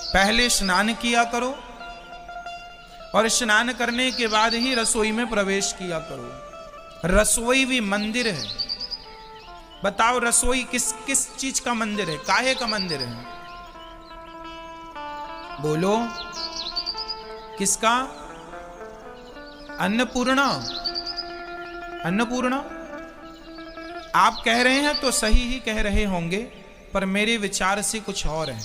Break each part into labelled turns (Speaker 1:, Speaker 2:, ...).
Speaker 1: पहले स्नान किया करो और स्नान करने के बाद ही रसोई में प्रवेश किया करो। रसोई भी मंदिर है। बताओ रसोई किस किस चीज का मंदिर है, काहे का मंदिर है? बोलो किसका? अन्नपूर्णा। अन्नपूर्णा आप कह रहे हैं तो सही ही कह रहे होंगे, पर मेरे विचार से कुछ और है।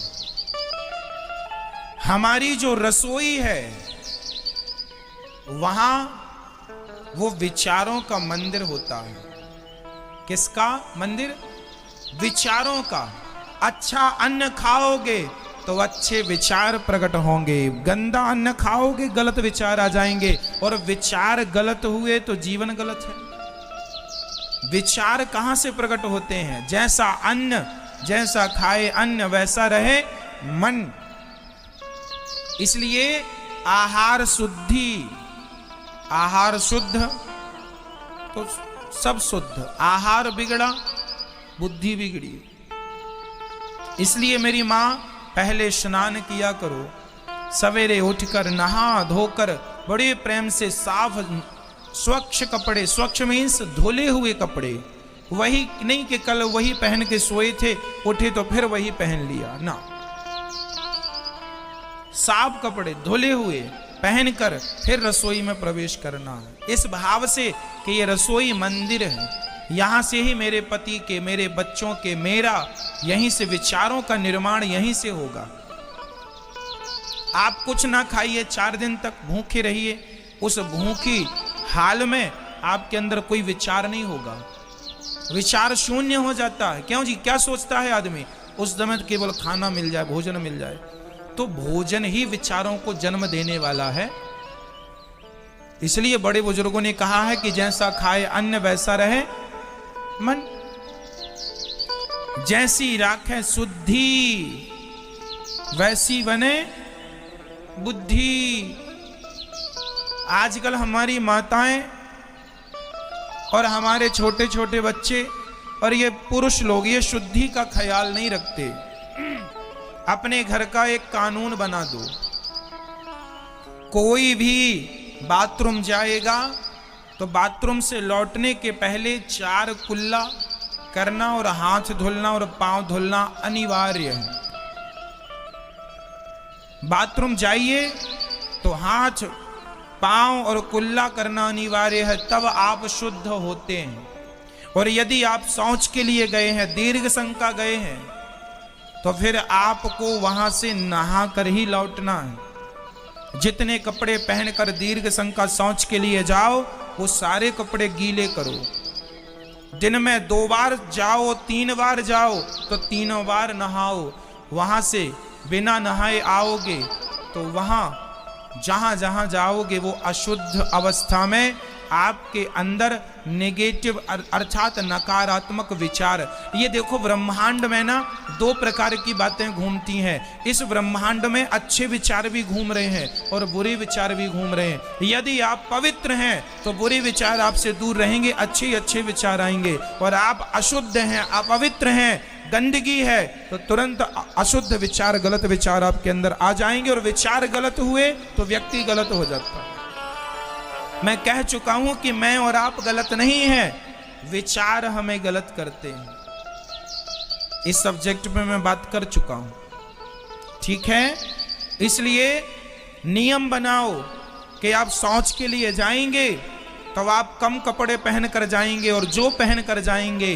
Speaker 1: हमारी जो रसोई है वहां वो विचारों का मंदिर होता है। किसका मंदिर? विचारों का। अच्छा अन्न खाओगे तो अच्छे विचार प्रकट होंगे, गंदा अन्न खाओगे गलत विचार आ जाएंगे, और विचार गलत हुए तो जीवन गलत है। विचार कहां से प्रकट होते हैं? जैसा अन्न, जैसा खाए अन्न वैसा रहे मन। इसलिए आहार शुद्धि, आहार शुद्ध तो सब शुद्ध। आहार बिगड़ा बुद्धि बिगड़ी। इसलिए मेरी मां पहले स्नान किया करो, सवेरे उठकर नहा धोकर बड़े प्रेम से साफ स्वच्छ कपड़े, स्वच्छ मीन्स धुले हुए कपड़े, वही नहीं कि कल वही पहन के सोए थे, उठे तो फिर वही पहन लिया ना। साफ कपड़े धुले हुए पहनकर फिर रसोई में प्रवेश करना है, इस भाव से कि ये रसोई मंदिर है। यहां से ही मेरे पति के, मेरे बच्चों के, मेरा यहीं से विचारों का निर्माण यहीं से होगा। आप कुछ ना खाइए, 4 दिन तक भूखे रहिए, उस भूखी हाल में आपके अंदर कोई विचार नहीं होगा, विचार शून्य हो जाता है। क्यों जी? क्या सोचता है आदमी? उस समय केवल खाना मिल जाए, भोजन मिल जाए। तो भोजन ही विचारों को जन्म देने वाला है। इसलिए बड़े बुजुर्गों ने कहा है कि जैसा खाए अन्न वैसा रहे मन। जैसी राखे शुद्धि वैसी बने बुद्धि। आजकल हमारी माताएं और हमारे छोटे छोटे बच्चे और ये पुरुष लोग ये शुद्धि का ख्याल नहीं रखते। अपने घर का एक कानून बना दो, कोई भी बाथरूम जाएगा तो बाथरूम से लौटने के पहले 4 कुल्ला करना और हाथ धुलना और पांव धुलना अनिवार्य है। बाथरूम जाइए तो हाथ, पांव और कुल्ला करना अनिवार्य है, तब आप शुद्ध होते हैं। और यदि आप शौच के लिए गए हैं, दीर्घ संका गए हैं, तो फिर आपको वहां से नहा कर ही लौटना है। जितने कपड़े पहनकर दीर्घ संका शौच के लिए जाओ वो सारे कपड़े गीले करो। दिन में 2 बार जाओ, 3 बार जाओ तो 3 बार नहाओ। वहां से बिना नहाए आओगे तो वहां जहां जहां जाओगे वो अशुद्ध अवस्था में आपके अंदर नेगेटिव अर्थात नकारात्मक विचार। ये देखो ब्रह्मांड में ना 2 प्रकार की बातें घूमती हैं। इस ब्रह्मांड में अच्छे विचार भी घूम रहे हैं और बुरे विचार भी घूम रहे हैं। यदि आप पवित्र हैं तो बुरे विचार आपसे दूर रहेंगे, अच्छे अच्छे विचार आएंगे। और आप अशुद्ध हैं, अपवित्र हैं, गंदगी है, तो तुरंत अशुद्ध विचार, गलत विचार आपके अंदर आ जाएंगे। और विचार गलत हुए तो व्यक्ति गलत हो जाता है। मैं कह चुका हूं कि मैं और आप गलत नहीं हैं, विचार हमें गलत करते हैं। इस सब्जेक्ट पे मैं बात कर चुका हूं, ठीक है? इसलिए नियम बनाओ कि आप शौच के लिए जाएंगे तो आप कम कपड़े पहन कर जाएंगे, और जो पहन कर जाएंगे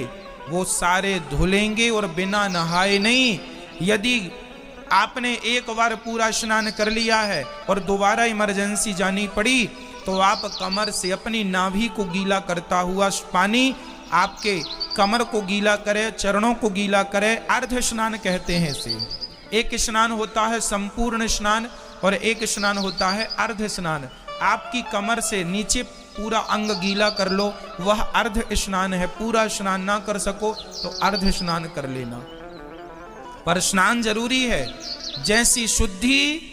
Speaker 1: वो सारे धुलेंगे और बिना नहाए नहीं। यदि आपने एक बार पूरा स्नान कर लिया है और दोबारा इमरजेंसी जानी पड़ी तो आप कमर से अपनी नाभि को गीला करता हुआ पानी आपके कमर को गीला करे, चरणों को गीला करे। अर्ध स्नान कहते हैं इसे। एक स्नान होता है संपूर्ण स्नान और एक स्नान होता है अर्ध स्नान। आपकी कमर से नीचे पूरा अंग गीला कर लो, वह अर्ध स्नान है। पूरा स्नान ना कर सको तो अर्ध स्नान कर लेना, पर स्नान जरूरी है। जैसी शुद्धि,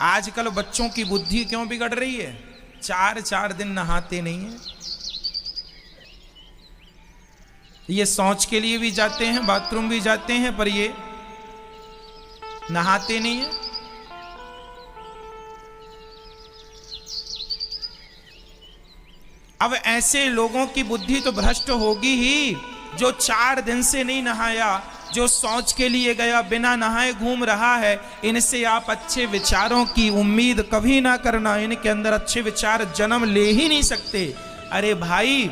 Speaker 1: आजकल बच्चों की बुद्धि क्यों बिगड़ रही है? 4 दिन नहाते नहीं है। ये शौच के लिए भी जाते हैं, बाथरूम भी जाते हैं, पर ये नहाते नहीं है। अब ऐसे लोगों की बुद्धि तो भ्रष्ट होगी ही, जो 4 दिन से नहीं नहाया, जो शौच के लिए गया बिना नहाए घूम रहा है। इनसे आप अच्छे विचारों की उम्मीद कभी ना करना, इनके अंदर अच्छे विचार जन्म ले ही नहीं सकते। अरे भाई,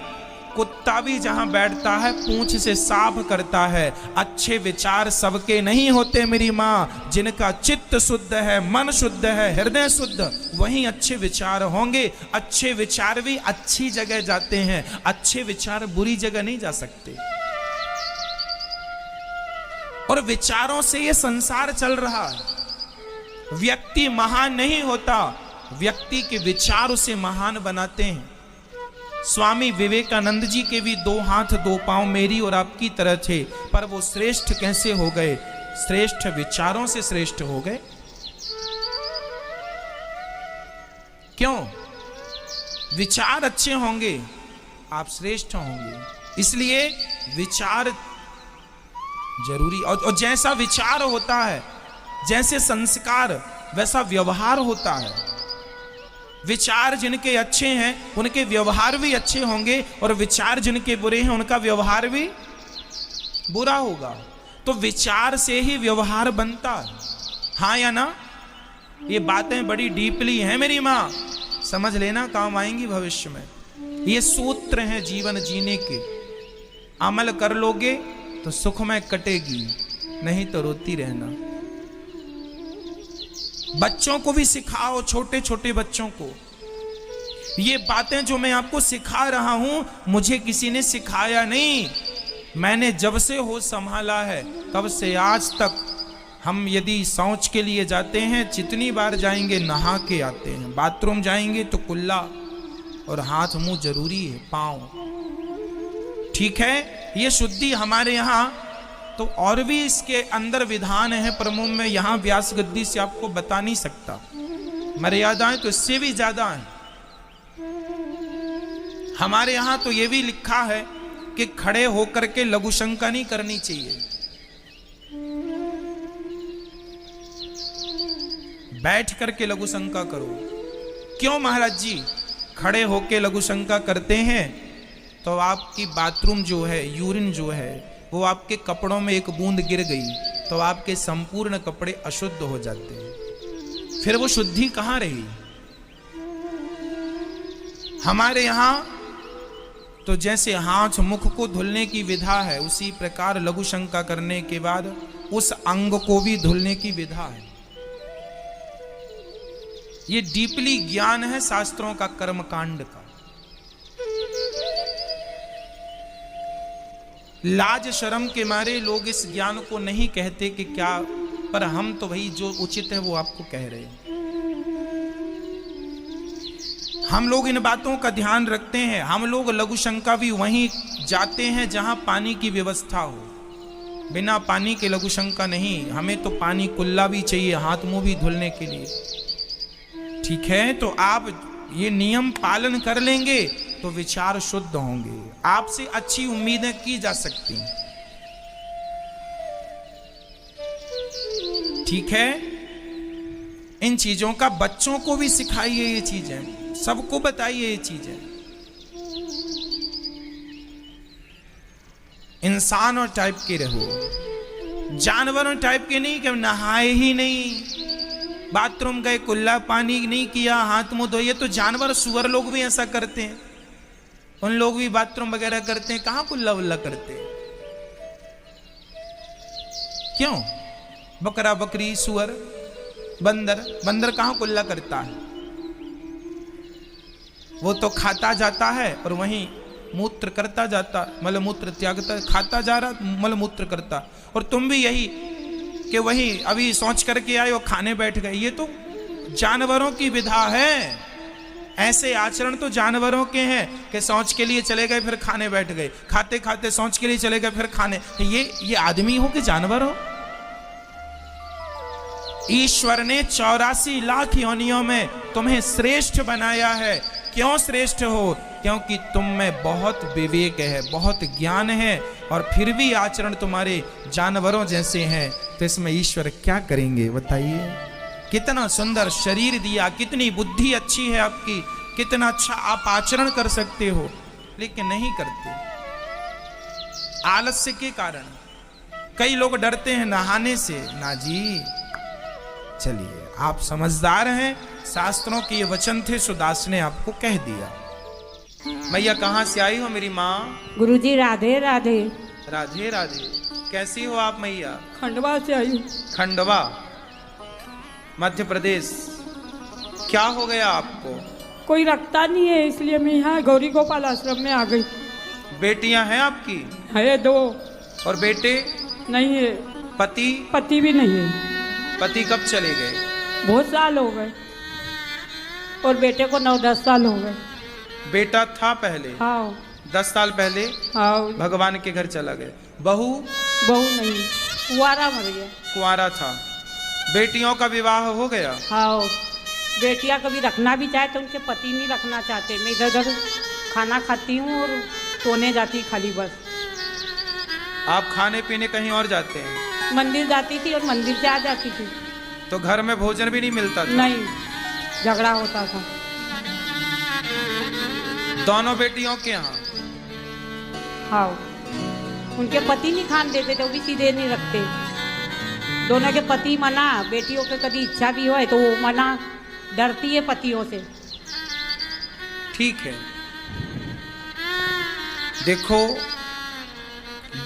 Speaker 1: कुत्ता भी जहां बैठता है पूंछ से साफ करता है। अच्छे विचार सबके नहीं होते मेरी माँ। जिनका चित्त शुद्ध है, मन शुद्ध है, हृदय शुद्ध, वहीं अच्छे विचार होंगे। अच्छे विचार भी अच्छी जगह जाते हैं, अच्छे विचार बुरी जगह नहीं जा सकते। और विचारों से ये संसार चल रहा है। व्यक्ति महान नहीं होता, व्यक्ति के विचार उसे महान बनाते हैं। स्वामी विवेकानंद जी के भी 2 हाथ 2 पांव मेरी और आपकी तरह थे, पर वो श्रेष्ठ कैसे हो गए? श्रेष्ठ विचारों से श्रेष्ठ हो गए। क्यों? विचार अच्छे होंगे, आप श्रेष्ठ होंगे। इसलिए विचार जरूरी। और जैसा विचार होता है, जैसे संस्कार, वैसा व्यवहार होता है। विचार जिनके अच्छे हैं उनके व्यवहार भी अच्छे होंगे, और विचार जिनके बुरे हैं उनका व्यवहार भी बुरा होगा। तो विचार से ही व्यवहार बनता है, हाँ या ना? ये बातें बड़ी डीपली हैं मेरी माँ, समझ लेना, काम आएंगी भविष्य में। ये सूत्र हैं जीवन जीने के। अमल कर लोगे तो सुखमय कटेगी, नहीं तो रोती रहना। बच्चों को भी सिखाओ, छोटे छोटे बच्चों को। ये बातें जो मैं आपको सिखा रहा हूं, मुझे किसी ने सिखाया नहीं। मैंने जब से होश संभाला है तब से आज तक हम यदि शौच के लिए जाते हैं, जितनी बार जाएंगे नहा के आते हैं। बाथरूम जाएंगे तो कुल्ला और हाथ मुंह जरूरी है, पांव। ठीक है, ये शुद्धि हमारे यहाँ तो और भी इसके अंदर विधान है प्रमुख में, यहां व्यास गद्दी से आपको बता नहीं सकता। मर्यादाएं तो इससे भी ज्यादा हैं। हमारे यहां तो यह भी लिखा है कि खड़े होकर के लघु शंका नहीं करनी चाहिए, बैठ करके लघु शंका करो। क्यों महाराज जी? खड़े होकर लघु शंका करते हैं तो आपकी बाथरूम जो है, यूरिन जो है, वो आपके कपड़ों में एक बूंद गिर गई तो आपके संपूर्ण कपड़े अशुद्ध हो जाते हैं। फिर वो शुद्धि कहां रही? हमारे यहां तो जैसे हाथ मुख को धुलने की विधा है, उसी प्रकार लघु शंका करने के बाद उस अंग को भी धुलने की विधा है। ये डीपली ज्ञान है शास्त्रों का, कर्मकांड का। लाज शर्म के मारे लोग इस ज्ञान को नहीं कहते कि क्या, पर हम तो भाई जो उचित है वो आपको कह रहे हैं। हम लोग इन बातों का ध्यान रखते हैं। हम लोग लघु शंका भी वहीं जाते हैं जहां पानी की व्यवस्था हो। बिना पानी के लघु शंका नहीं। हमें तो पानी कुल्ला भी चाहिए, हाथ मुंह भी धुलने के लिए। ठीक है, तो आप ये नियम पालन कर लेंगे तो विचार शुद्ध होंगे, आपसे अच्छी उम्मीदें की जा सकती हैं। ठीक है, इन चीजों का बच्चों को भी सिखाइए, ये चीजें सबको बताइए। ये चीजें इंसानों टाइप के रहो, जानवरों टाइप के नहीं कि नहाए ही नहीं, बाथरूम गए कुल्ला पानी नहीं किया, हाथ मुंह धोए। तो जानवर सुअर लोग भी ऐसा करते हैं, उन लोग भी बाथरूम वगैरह करते हैं, कहां कुल्ला वुल्ला करते हैं? क्यों? बकरा बकरी सुअर बंदर कहां कुल्ला करता है? वो तो खाता जाता है और वहीं मूत्र करता जाता, मलमूत्र त्यागता, खाता जा रहा मलमूत्र करता। और तुम भी यही कि वही अभी सोच करके आए और खाने बैठ गए। ये तो जानवरों की विधा है। ऐसे आचरण तो जानवरों के हैं कि सोच के लिए चले गए फिर खाने बैठ गए, खाते खाते सोच के लिए चले गए फिर खाने। ये आदमी हो कि जानवर हो? ईश्वर ने 84 लाख योनियों में तुम्हें श्रेष्ठ बनाया है। क्यों श्रेष्ठ हो? क्योंकि तुम में बहुत विवेक है, बहुत ज्ञान है, और फिर भी आचरण तुम्हारे जानवरों जैसे हैं। तो इसमें ईश्वर क्या करेंगे बताइए। कितना सुंदर शरीर दिया, कितनी बुद्धि अच्छी है आपकी, कितना अच्छा आप आचरण कर सकते हो, लेकिन नहीं करते आलस्य के कारण। कई लोग डरते हैं नहाने से। ना जी, चलिए आप समझदार हैं, शास्त्रों के ये वचन थे, सुदास ने आपको कह दिया। मैया कहाँ से आई हो मेरी माँ?
Speaker 2: गुरुजी राधे राधे।
Speaker 1: राधे राधे। कैसी हो आप मैया?
Speaker 2: खंडवा से आई हूँ।
Speaker 1: खंडवा मध्य प्रदेश। क्या हो गया आपको?
Speaker 2: कोई रखता नहीं है, इसलिए मैं यहाँ गौरी गोपाल आश्रम में आ गई।
Speaker 1: बेटियां हैं आपकी?
Speaker 2: है 2।
Speaker 1: और बेटे?
Speaker 2: नहीं है।
Speaker 1: पति?
Speaker 2: पति भी नहीं है।
Speaker 1: पति कब चले गए?
Speaker 2: बहुत साल हो गए। और बेटे को 9-10 साल हो गए।
Speaker 1: बेटा था पहले?
Speaker 2: हाँ।
Speaker 1: 10 साल पहले?
Speaker 2: हाँ।
Speaker 1: भगवान के घर चला गया। बहू?
Speaker 2: बहू नहीं, कुंवारा मर गया।
Speaker 1: कुंवारा था। बेटियों का विवाह हो गया?
Speaker 2: हाँ। बेटियां कभी रखना भी चाहे तो उनके पति नहीं रखना चाहते। मैं इधर उधर खाना खाती हूँ और सोने जाती खाली बस।
Speaker 1: आप खाने पीने कहीं और जाते हैं?
Speaker 2: मंदिर जाती थी और मंदिर से आ जाती थी।
Speaker 1: तो घर में भोजन भी नहीं मिलता था?
Speaker 2: नहीं, झगड़ा होता था।
Speaker 1: दोनों बेटियों के यहाँ?
Speaker 2: हाँ। उनके पति नहीं खान देते थे, वो भी सीधे नहीं रखते। दोनों के पति मना, बेटियों के कभी इच्छा भी हो तो वो मना, डरती है पतियों से।
Speaker 1: ठीक है। देखो,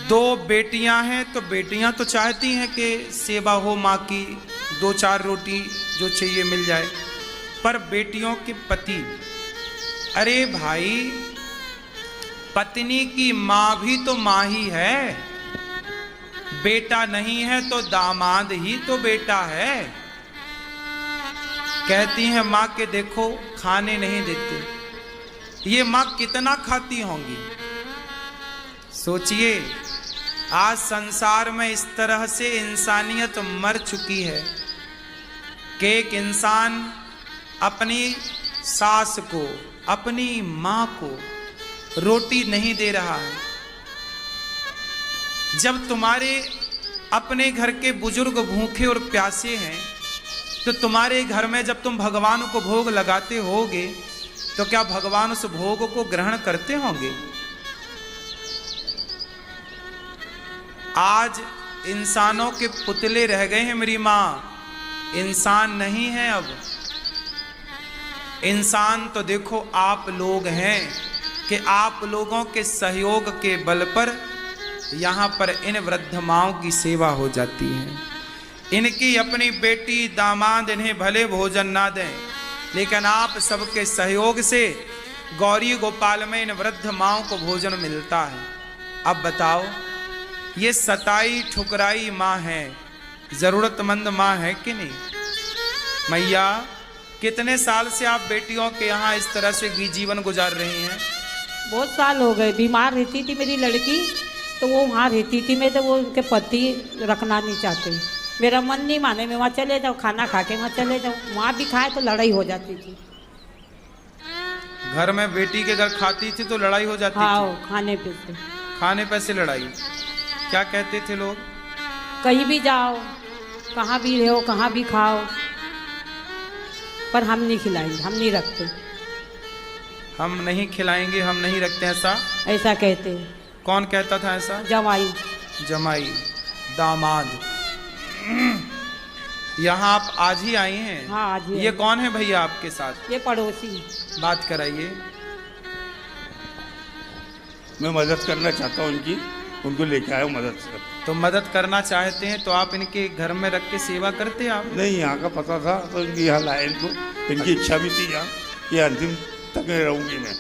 Speaker 1: 2 बेटियां हैं तो बेटियां तो चाहती हैं कि सेवा हो माँ की, 2-4 रोटी जो चाहिए मिल जाए। पर बेटियों के पति, अरे भाई, पत्नी की माँ भी तो माँ ही है। बेटा नहीं है तो दामाद ही तो बेटा है। कहती हैं माँ के देखो खाने नहीं देते। ये माँ कितना खाती होंगी सोचिए। आज संसार में इस तरह से इंसानियत मर चुकी है कि एक इंसान अपनी सास को, अपनी माँ को रोटी नहीं दे रहा है। जब तुम्हारे अपने घर के बुजुर्ग भूखे और प्यासे हैं तो तुम्हारे घर में जब तुम भगवान को भोग लगाते होगे तो क्या भगवान उस भोग को ग्रहण करते होंगे? आज इंसानों के पुतले रह गए हैं मेरी माँ, इंसान नहीं है अब। इंसान तो देखो आप लोग हैं कि आप लोगों के सहयोग के बल पर यहाँ पर इन वृद्ध माओं की सेवा हो जाती है। इनकी अपनी बेटी दामाद इन्हें भले भोजन ना दें, लेकिन आप सबके सहयोग से गौरी गोपाल में इन वृद्ध माओं को भोजन मिलता है। अब बताओ, ये सताई ठुकराई माँ है, जरूरतमंद माँ है कि नहीं? मैया, कितने साल से आप बेटियों के यहाँ इस तरह से जीवन गुजार रही हैं?
Speaker 2: बहुत साल हो गए। बीमार रहती थी मेरी लड़की, तो वो वहाँ रहती थी। मैं तो वो उनके पति रखना नहीं चाहते। मेरा मन नहीं माने, मैं वहाँ चले जाऊँ, खाना खा के वहाँ चले जाऊँ। वहाँ भी खाए तो लड़ाई हो जाती थी।
Speaker 1: घर में बेटी के घर खाती थी तो लड़ाई हो जाती
Speaker 2: हाँ,
Speaker 1: थी?
Speaker 2: खाने पे से।
Speaker 1: खाने पे से लड़ाई? क्या कहते थे लोग?
Speaker 2: कहीं भी जाओ, कहाँ भी रहो, कहाँ भी खाओ, पर हम नहीं खिलाएंगे, हम नहीं रखते।
Speaker 1: हम नहीं खिलाएंगे, हम नहीं रखते,
Speaker 2: ऐसा कहते हैं।
Speaker 1: कौन कहता था ऐसा?
Speaker 2: जमाई।
Speaker 1: जमाई, दामाद। यहाँ आप आज ही आई हैं?
Speaker 2: हाँ, आज ही।
Speaker 1: ये कौन है भैया आपके साथ?
Speaker 2: ये पड़ोसी।
Speaker 1: बात कराइए।
Speaker 3: मैं मदद करना चाहता हूँ इनकी, उनको लेके आया हूँ मदद से।
Speaker 1: तो मदद करना चाहते हैं तो आप इनके घर में रख के सेवा करते आप?
Speaker 3: नहीं, यहाँ का पता था तो इनकी यहाँ लाए इनको। इनकी इच्छा भी थी यहाँ कि अंतिम तक में रहूँगी मैं।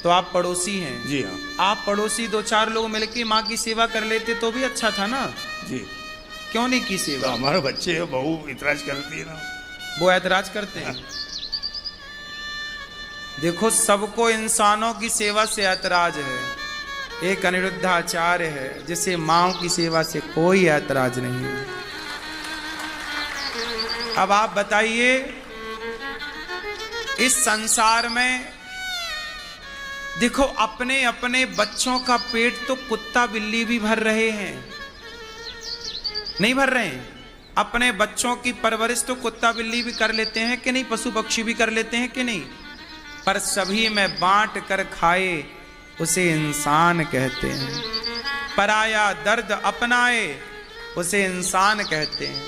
Speaker 1: तो आप पड़ोसी हैं?
Speaker 3: जी हाँ।
Speaker 1: आप पड़ोसी 2-4 लोग मिलके माँ की सेवा कर लेते तो भी अच्छा था ना?
Speaker 3: जी।
Speaker 1: क्यों नहीं की सेवा?
Speaker 3: तो हमारे बच्चे बहू इतराज करती है ना।
Speaker 1: वो ऐतराज करते हैं? देखो, सबको इंसानों की सेवा से ऐतराज है। एक अनिरुद्धाचार्य है जिसे माँ की सेवा से कोई ऐतराज नहीं है। अब आप बताइए, इस संसार में देखो, अपने अपने बच्चों का पेट तो कुत्ता बिल्ली भी भर रहे हैं, नहीं भर रहे हैं। अपने बच्चों की परवरिश तो कुत्ता बिल्ली भी कर लेते हैं कि नहीं, पशु पक्षी भी कर लेते हैं कि नहीं, पर सभी में बांट कर खाए उसे इंसान कहते हैं। पराया दर्द अपनाए उसे इंसान कहते हैं।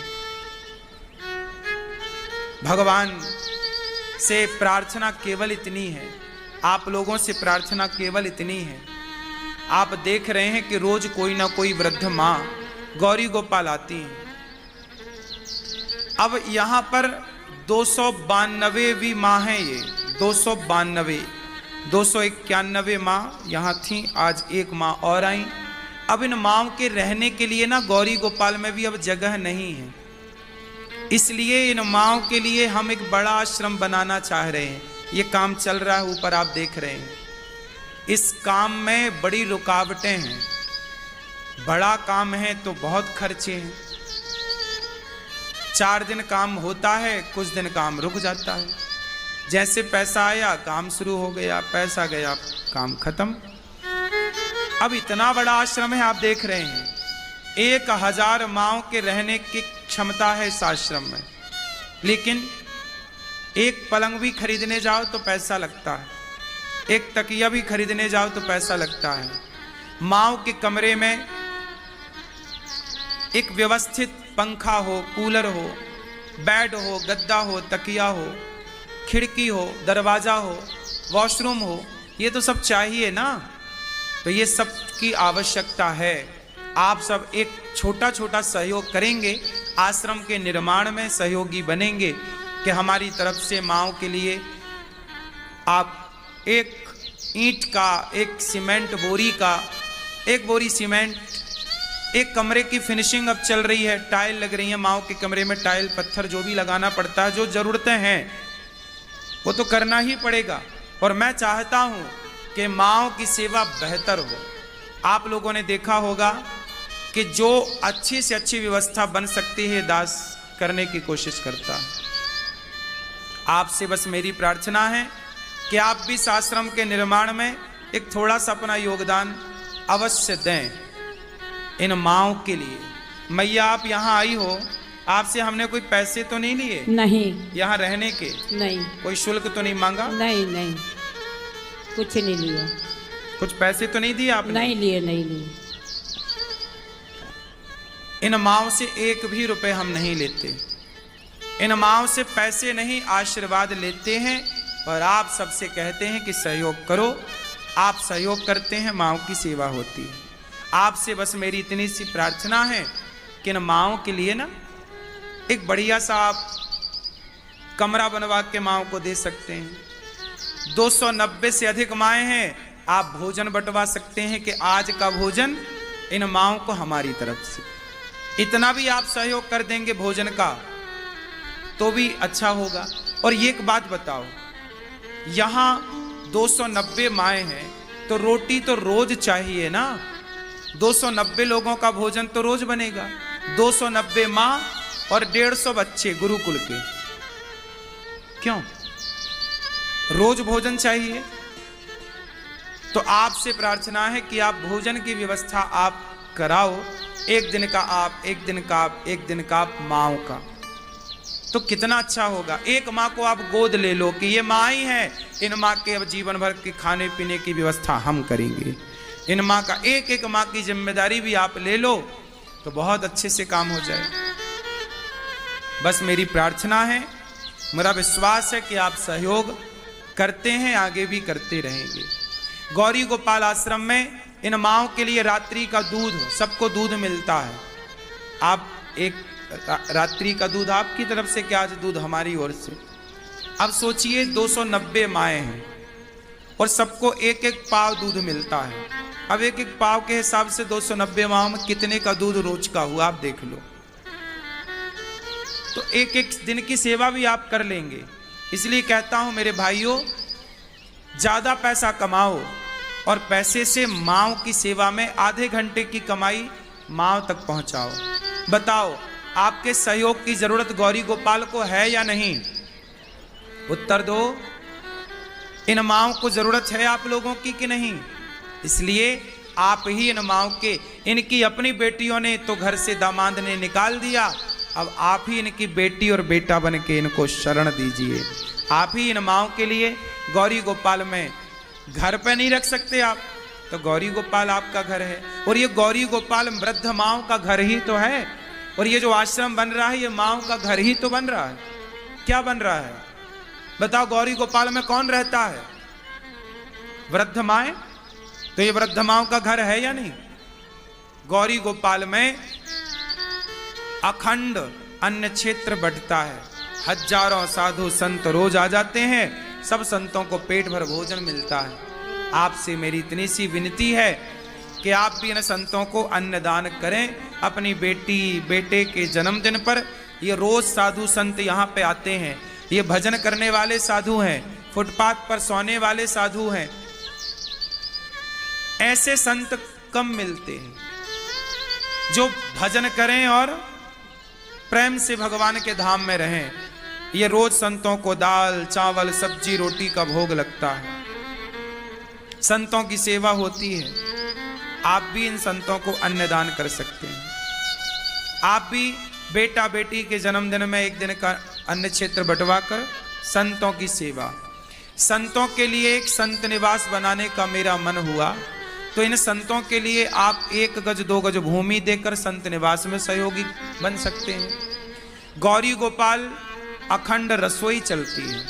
Speaker 1: भगवान से प्रार्थना केवल इतनी है, आप लोगों से प्रार्थना केवल इतनी है। आप देख रहे हैं कि रोज कोई ना कोई वृद्ध माँ गौरी गोपाल आती हैं। अब यहाँ पर 292वीं माँ है ये, 292, 291 माँ यहाँ थी, आज एक माँ और आई। अब इन माँओं के रहने के लिए ना गौरी गोपाल में भी अब जगह नहीं है, इसलिए इन माँओं के लिए हम एक बड़ा आश्रम बनाना चाह रहे हैं। ये काम चल रहा है, ऊपर आप देख रहे हैं। इस काम में बड़ी रुकावटें हैं, बड़ा काम है तो बहुत खर्चे हैं। 4 दिन काम होता है, कुछ दिन काम रुक जाता है। जैसे पैसा आया काम शुरू हो गया, पैसा गया काम खत्म। अब इतना बड़ा आश्रम है, आप देख रहे हैं 1000 माँओं के रहने की क्षमता है इस आश्रम में, लेकिन एक पलंग भी खरीदने जाओ तो पैसा लगता है, एक तकिया भी खरीदने जाओ तो पैसा लगता है। माँओं के कमरे में एक व्यवस्थित पंखा हो, कूलर हो, बेड हो, गद्दा हो, तकिया हो, खिड़की हो, दरवाजा हो, वॉशरूम हो, ये तो सब चाहिए ना। तो ये सब की आवश्यकता है। आप सब एक छोटा छोटा सहयोग करेंगे, आश्रम के निर्माण में सहयोगी बनेंगे कि हमारी तरफ से माँओं के लिए आप एक ईंट का, एक सीमेंट बोरी का, एक बोरी सीमेंट, एक कमरे की फिनिशिंग अब चल रही है, टाइल लग रही है माँओं के कमरे में, टाइल पत्थर जो भी लगाना पड़ता है, जो ज़रूरतें हैं वो तो करना ही पड़ेगा। और मैं चाहता हूँ कि माँओं की सेवा बेहतर हो। आप लोगों ने देखा होगा कि जो अच्छी से अच्छी व्यवस्था बन सकती है दास करने की कोशिश करता है। आपसे बस मेरी प्रार्थना है कि आप भी इस आश्रम के निर्माण में एक थोड़ा सा अपना योगदान अवश्य दें इन माँओं के लिए। मैया आप यहाँ आई हो, आपसे हमने कोई पैसे तो नहीं लिए?
Speaker 2: नहीं।
Speaker 1: यहाँ रहने के?
Speaker 2: नहीं।
Speaker 1: कोई शुल्क तो नहीं मांगा?
Speaker 2: नहीं नहीं, कुछ नहीं लिया।
Speaker 1: कुछ पैसे तो नहीं दिए आपने?
Speaker 2: नहीं लिए, नहीं लिए।
Speaker 1: इन माँओं से एक भी रुपए हम नहीं लेते, इन माँओं से पैसे नहीं, आशीर्वाद लेते हैं। और आप सबसे कहते हैं कि सहयोग करो, आप सहयोग करते हैं, माँओं की सेवा होती है। आपसे बस मेरी इतनी सी प्रार्थना है कि इन माँओं के लिए ना एक बढ़िया सा आप कमरा बनवा के माँओं को दे सकते हैं। 290 से अधिक माएँ हैं, आप भोजन बंटवा सकते हैं कि आज का भोजन इन माँओं को हमारी तरफ से। इतना भी आप सहयोग कर देंगे भोजन का तो भी अच्छा होगा। और ये एक बात बताओ, यहाँ 290 माएँ हैं तो रोटी तो रोज चाहिए ना। 290 लोगों का भोजन तो रोज बनेगा। 290 माँ और 150 बच्चे गुरुकुल के, क्यों रोज भोजन चाहिए? तो आपसे प्रार्थना है कि आप भोजन की व्यवस्था आप कराओ। एक दिन का आप, एक दिन का आप, एक दिन का आप माँओं का, तो कितना अच्छा होगा। एक माँ को आप गोद ले लो कि ये माँ ही है, इन माँ के अब जीवन भर के खाने पीने की व्यवस्था हम करेंगे। इन माँ का एक एक माँ की जिम्मेदारी भी आप ले लो तो बहुत अच्छे से काम हो जाए। बस मेरी प्रार्थना है, मेरा विश्वास है कि आप सहयोग करते हैं, आगे भी करते रहेंगे। गौरी गोपाल आश्रम में इन माँओं के लिए रात्रि का दूध, सबको दूध मिलता है। आप एक रात्रि का दूध आपकी तरफ से, क्या आज दूध हमारी ओर से। अब सोचिए 290 माएँ हैं और सबको एक एक पाव दूध मिलता है। अब एक एक पाव के हिसाब से 290 माह में कितने का दूध रोज का हुआ, आप देख लो। तो एक एक दिन की सेवा भी आप कर लेंगे। इसलिए कहता हूं मेरे भाइयों, ज्यादा पैसा कमाओ और पैसे से माँओं की सेवा में आधे घंटे की कमाई माँओं तक पहुंचाओ। बताओ, आपके सहयोग की जरूरत गौरी गोपाल को है या नहीं? उत्तर दो। इन माँओं को जरूरत है आप लोगों की कि नहीं? इसलिए आप ही इन माओ के, इनकी अपनी बेटियों ने तो घर से दामाद ने निकाल दिया, अब आप ही इनकी बेटी और बेटा बन के इनको शरण दीजिए। आप ही इन माओ के लिए गौरी गोपाल में घर पे नहीं रख सकते आप, तो गौरी गोपाल आपका घर है, और ये गौरी गोपाल वृद्ध माओ का घर ही तो है, और ये जो आश्रम बन रहा है ये माओ का घर ही तो बन रहा है। क्या बन रहा है बताओ? गौरी गोपाल में कौन रहता है? वृद्ध माएं। तो ये वृद्ध माओ का घर है या नहीं? गौरी गोपाल में अखंड अन्न क्षेत्र बढ़ता है, हजारों साधु संत रोज आ जाते हैं, सब संतों को पेट भर भोजन मिलता है। आपसे मेरी इतनी सी विनती है कि आप भी इन संतों को अन्नदान करें। अपनी बेटी बेटे के जन्मदिन पर ये रोज साधु संत यहाँ पे आते हैं, ये भजन करने वाले साधु हैं, फुटपाथ पर सोने वाले साधु हैं, ऐसे संत कम मिलते हैं जो भजन करें और प्रेम से भगवान के धाम में रहें। ये रोज संतों को दाल चावल सब्जी रोटी का भोग लगता है, संतों की सेवा होती है। आप भी इन संतों को अन्नदान कर सकते हैं। आप भी बेटा बेटी के जन्मदिन में एक दिन का अन्न क्षेत्र बंटवा कर संतों की सेवा। संतों के लिए एक संत निवास बनाने का मेरा मन हुआ, तो इन संतों के लिए आप 1 गज 2 गज भूमि देकर संत निवास में सहयोगी बन सकते हैं। गौरी गोपाल अखंड रसोई चलती है,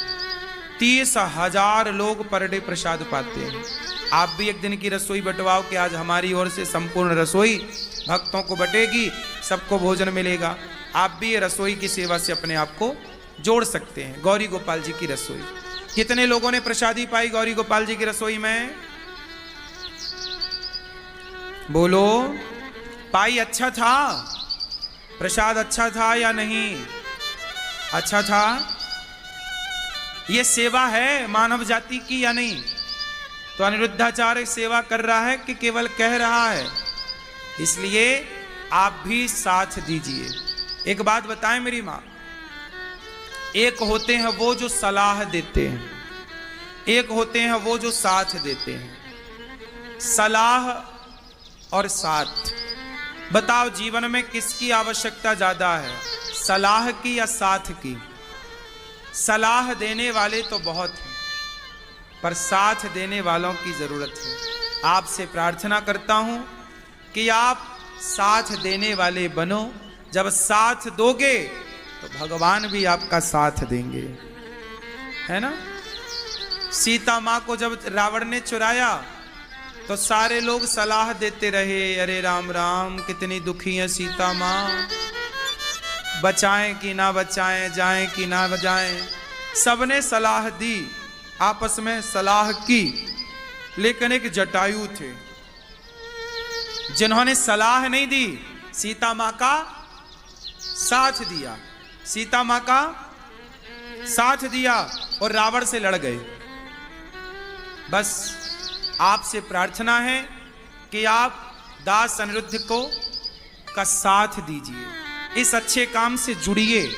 Speaker 1: 30,000 लोग पर डे प्रसाद पाते हैं। आप भी एक दिन की रसोई बंटवाओ कि आज हमारी ओर से संपूर्ण रसोई भक्तों को बटेगी, सबको भोजन मिलेगा। आप भी ये रसोई की सेवा से अपने आप को जोड़ सकते हैं। गौरी गोपाल जी की रसोई, कितने लोगों ने प्रसादी पाई गौरी गोपाल जी की रसोई में? बोलो, पाई? अच्छा था प्रसाद? अच्छा था या नहीं? अच्छा था। ये सेवा है मानव जाति की या नहीं? तो अनिरुद्धाचार्य सेवा कर रहा है कि केवल कह रहा है? इसलिए आप भी साथ दीजिए। एक बात बताएं मेरी मां, एक होते हैं वो जो सलाह देते हैं, एक होते हैं वो जो साथ देते हैं। सलाह और साथ, बताओ जीवन में किसकी आवश्यकता ज्यादा है, सलाह की या साथ की? सलाह देने वाले तो बहुत हैं, पर साथ देने वालों की जरूरत है। आपसे प्रार्थना करता हूं कि आप साथ देने वाले बनो। जब साथ दोगे तो भगवान भी आपका साथ देंगे, है ना? सीता मां को जब रावण ने चुराया तो सारे लोग सलाह देते रहे, अरे राम राम कितनी दुखी है सीता मां, बचाएं कि ना बचाएं, जाएं कि ना बजाएं। सबने सलाह दी, आपस में सलाह की, लेकिन एक जटायु थे जिन्होंने सलाह नहीं दी, सीता मां का साथ दिया, सीता मां का साथ दिया और रावण से लड़ गए। बस आपसे प्रार्थना है कि आप दास अनिरुद्ध को का साथ दीजिए, इस अच्छे काम से जुड़िए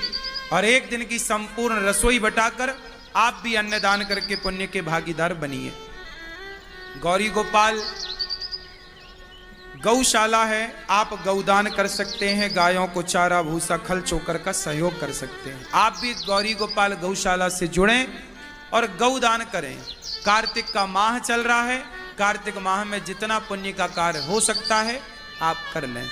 Speaker 1: और एक दिन की संपूर्ण रसोई बटाकर आप भी अन्नदान करके पुण्य के भागीदार बनिए। गौरी गोपाल गौशाला है, आप गौदान कर सकते हैं, गायों को चारा भूसा खल चोकर का सहयोग कर सकते हैं। आप भी गौरी गोपाल गौशाला से जुड़ें और गौदान करें। कार्तिक का माह चल रहा है, कार्तिक माह में जितना पुण्य का कार्य हो सकता है आप कर लें।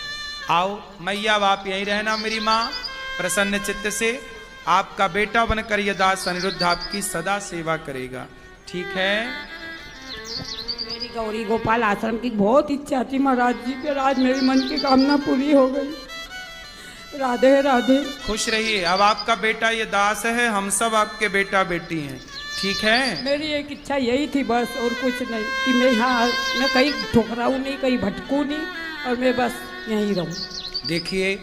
Speaker 1: आओ मैया, आप यहीं रहना मेरी माँ, प्रसन्न चित्त से आपका बेटा बनकर यह दास अनिरुद्ध आपकी सदा सेवा करेगा, ठीक है?
Speaker 2: मेरी गौरी गोपाल आश्रम की बहुत इच्छा थी महाराज जी के, आज मेरी मन की कामना पूरी हो गई। राधे राधे।
Speaker 1: खुश रहिए। अब आपका बेटा ये दास है, हम सब आपके बेटा बेटी हैं, ठीक है?
Speaker 2: मेरी एक इच्छा यही थी बस, और कुछ नहीं, कि मैं यहाँ मैं कहीं ठुकराऊँ नहीं, कहीं भटकूँ नहीं, और मैं बस यहीं रहूँ।
Speaker 1: देखिए,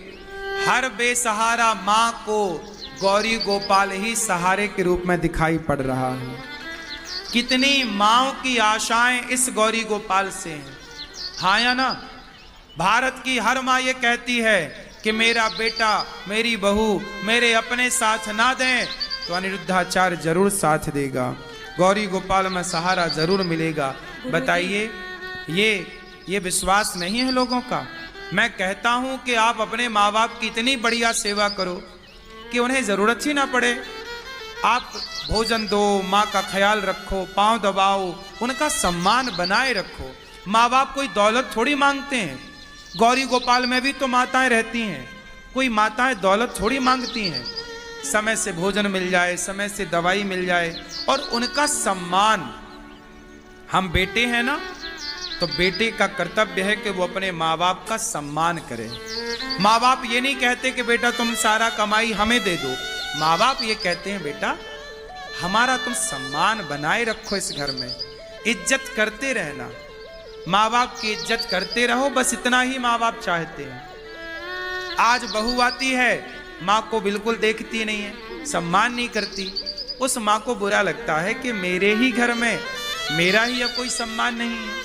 Speaker 1: हर बेसहारा माँ को गौरी गोपाल ही सहारे के रूप में दिखाई पड़ रहा है। कितनी माँओं की आशाएं इस गौरी गोपाल से हैं, हाँ या ना? भारत की हर माँ ये कहती है कि मेरा बेटा मेरी बहू मेरे अपने साथ ना दें तो अनिरुद्धाचार्य जरूर साथ देगा, गौरी गोपाल में सहारा जरूर मिलेगा। बताइए, ये ये विश्वास नहीं है लोगों का। मैं कहता हूं कि आप अपने माँ बाप की इतनी बढ़िया सेवा करो कि उन्हें जरूरत ही ना पड़े। आप भोजन दो, माँ का ख्याल रखो, पांव दबाओ, उनका सम्मान बनाए रखो। माँ बाप कोई दौलत थोड़ी मांगते हैं। गौरी गोपाल में भी तो माताएं रहती हैं, कोई माताएं दौलत थोड़ी मांगती हैं। समय से भोजन मिल जाए, समय से दवाई मिल जाए और उनका सम्मान। हम बेटे हैं ना, तो बेटे का कर्तव्य है कि वो अपने माँ बाप का सम्मान करे। माँ बाप ये नहीं कहते कि बेटा तुम सारा कमाई हमें दे दो। माँ बाप ये कहते हैं बेटा हमारा तुम सम्मान बनाए रखो, इस घर में इज्जत करते रहना, माँ बाप की इज्जत करते रहो, बस इतना ही माँ बाप चाहते हैं। आज बहू आती है, माँ को बिल्कुल देखती नहीं है, सम्मान नहीं करती। उस माँ को बुरा लगता है कि मेरे ही घर में मेरा ही अब कोई सम्मान नहीं है,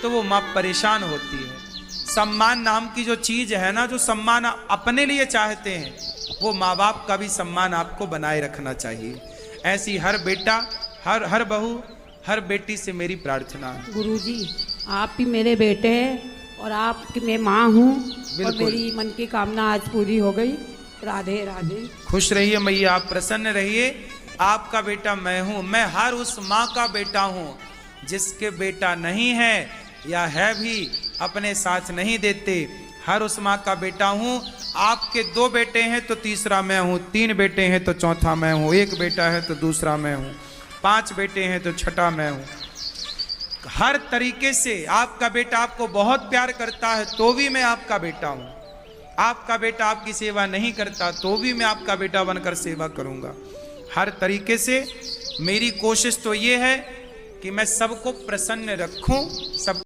Speaker 1: तो वो माँ परेशान होती है। सम्मान नाम की जो चीज है ना, जो सम्मान अपने लिए चाहते हैं, वो माँ बाप का भी सम्मान आपको बनाए रखना चाहिए। ऐसी हर बेटा, हर बहू, हर बेटी से मेरी प्रार्थना है।
Speaker 2: गुरुजी, आप भी मेरे बेटे हैं और आपकी मैं माँ हूँ और मेरी मन की कामना आज पूरी हो गई। राधे राधे।
Speaker 1: खुश रहिए मैया, आप प्रसन्न रहिए। आपका बेटा मैं हूँ, मैं हर उस माँ का बेटा हूँ जिसके बेटा नहीं है या है भी अपने साथ नहीं देते। हर उस माँ का बेटा हूँ। आपके 2 बेटे हैं तो तीसरा मैं हूँ, 3 बेटे हैं तो चौथा मैं हूँ, 1 बेटा है तो दूसरा मैं हूँ, 5 बेटे हैं तो छठा मैं हूँ। हर तरीके से आपका बेटा आपको बहुत प्यार करता है तो भी मैं आपका बेटा हूँ। आपका बेटा आपकी सेवा नहीं करता तो भी मैं आपका बेटा बनकर सेवा करूँगा। हर तरीके से मेरी कोशिश तो ये है कि मैं सबको प्रसन्न रखूं, सब